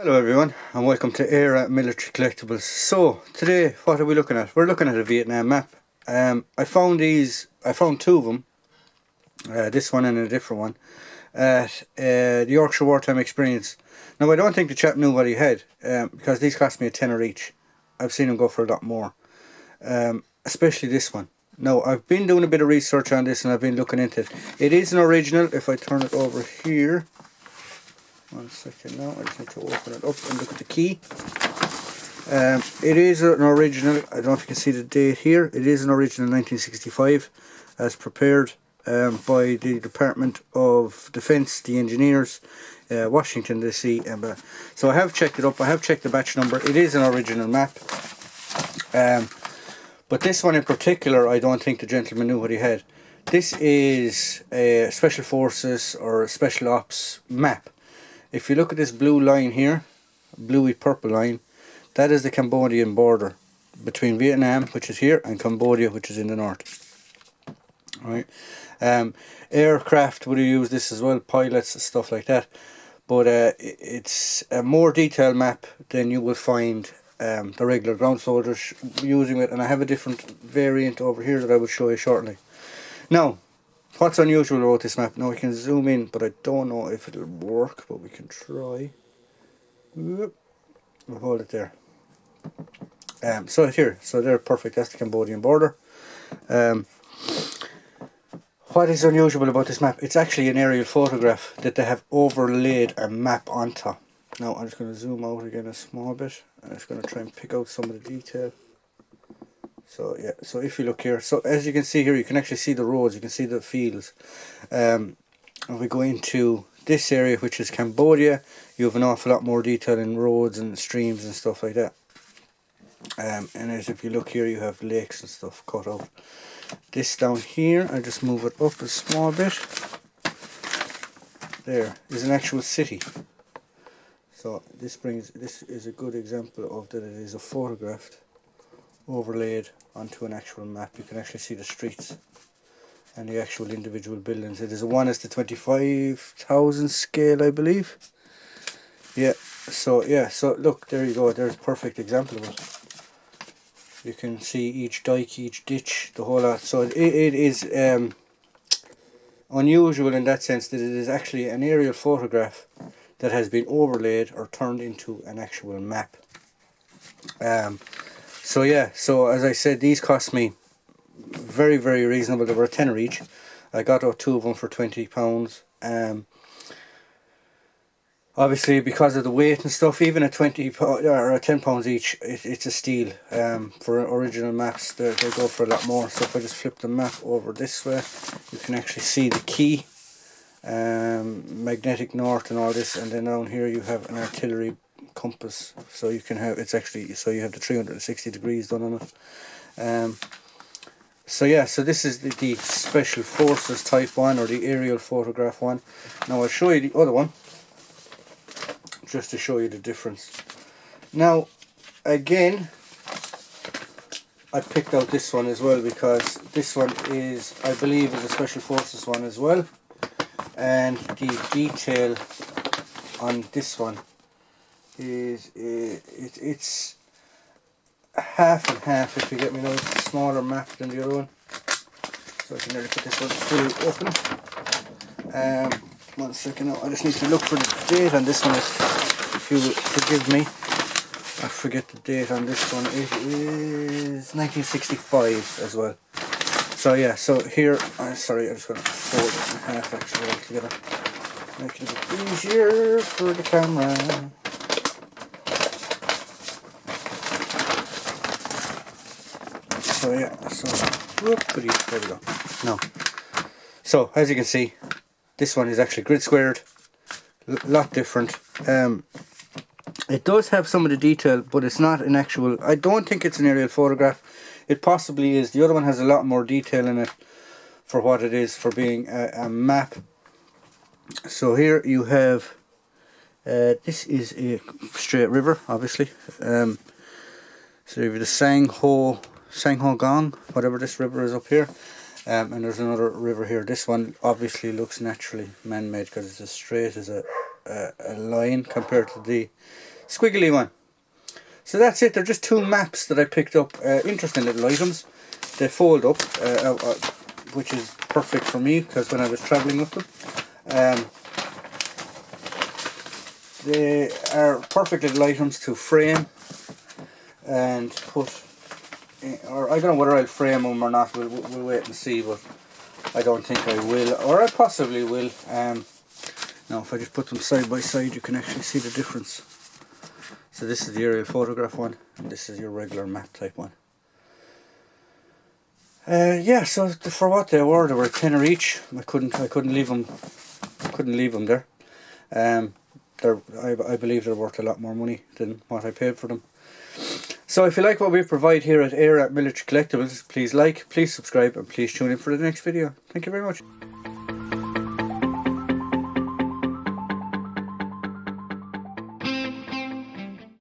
Hello everyone and welcome to Era Military Collectibles. So today what are we looking at? We're looking at a Vietnam map. I found two of them, this one and a different one, at the Yorkshire Wartime Experience. Now I don't think the chap knew what he had, because these cost me a tenner each. I've seen them go for a lot more, especially this one. Now I've been doing a bit of research on this and I've been looking into it. It is an original. If I turn it over here, 1 second now, I just need to open it up and look at the key. It is an original. I don't know if you can see the date here. It is an original 1965 as prepared by the Department of Defence, the engineers, Washington DC. So I have checked it up. I have checked the batch number. It is an original map. But this one in particular, I don't think the gentleman knew what he had. This is a Special Forces or a Special Ops map. If you look at this blue line here, bluey purple line, that is the Cambodian border between Vietnam, which is here, and Cambodia, which is in the north. Right. Aircraft would have used this as well, pilots and stuff like that. But it's a more detailed map than you will find the regular ground soldiers using it. And I have a different variant over here that I will show you shortly. Now, what's unusual about this map? Now we can zoom in, but I don't know if it'll work, but we can try. We'll hold it there. So here, so they're perfect. That's the Cambodian border. What is unusual about this map? It's actually an aerial photograph that they have overlaid a map onto. Now I'm just going to zoom out again a small bit. I'm just going to try and pick out some of the detail. So yeah, so if you look here, so as you can see here, you can actually see the roads, you can see the fields. And we go into this area, which is Cambodia, you have an awful lot more detail in roads and streams and stuff like that. And as if you look here, you have lakes and stuff cut out. This down here, I just move it up a small bit. There is an actual city. So this is a good example of that it is a photographed overlaid onto an actual map. You can actually see the streets and the actual individual buildings. It is a 1:25,000 scale, I believe. Yeah, so look, there you go, there's a perfect example of it. You can see each dike, each ditch, the whole lot. So it is unusual in that sense that it is actually an aerial photograph that has been overlaid or turned into an actual map. So yeah, so as I said, these cost me very, very reasonable. They were a tenner each. I got out two of them for £20. Obviously, because of the weight and stuff, even at £20 or £10 each, it's a steal. For original maps, they go for a lot more. So if I just flip the map over this way, you can actually see the key, magnetic north and all this, and then down here you have an artillery compass, so you can have, it's actually, so you have the 360 degrees done on it. So yeah, so this is the Special Forces type one, or the aerial photograph one. Now I'll show you the other one just to show you the difference. Now again, I picked out this one as well because this one is, I believe, is a Special Forces one as well, and the detail on this one is it's half and half, if you get me now. It's a smaller map than the other one, so I can nearly put this one fully open. 1 second now, I just need to look for the date on this one, if you will forgive me. I forget the date on this one. It is 1965 as well. So yeah, so here, sorry, I'm just going to fold it in half actually altogether, make it a bit easier for the camera. So yeah, so there we go. Now, so as you can see, this one is actually grid squared, a lot different. It does have some of the detail, but it's not an actual, I don't think it's an aerial photograph. It possibly is. The other one has a lot more detail in it for what it is, for being a map. So here you have, this is a straight river, obviously. So you have the Saigon, whatever this river is up here, and there's another river here. This one obviously looks naturally man-made because it's as straight as a line compared to the squiggly one. So that's it. They're just two maps that I picked up. Interesting little items. They fold up, which is perfect for me because when I was travelling with them. They are perfect little items to frame and put, or I don't know whether I'll frame them or not, we'll wait and see, but I don't think I will, or I possibly will. Now if I just put them side by side you can actually see the difference. So this is the aerial photograph one, and this is your regular map type one. Yeah, so for what they were a tenner each. I couldn't leave them there. I believe they're worth a lot more money than what I paid for them. So if you like what we provide here at Military Collectibles, please like, please subscribe, and please tune in for the next video. Thank you very much.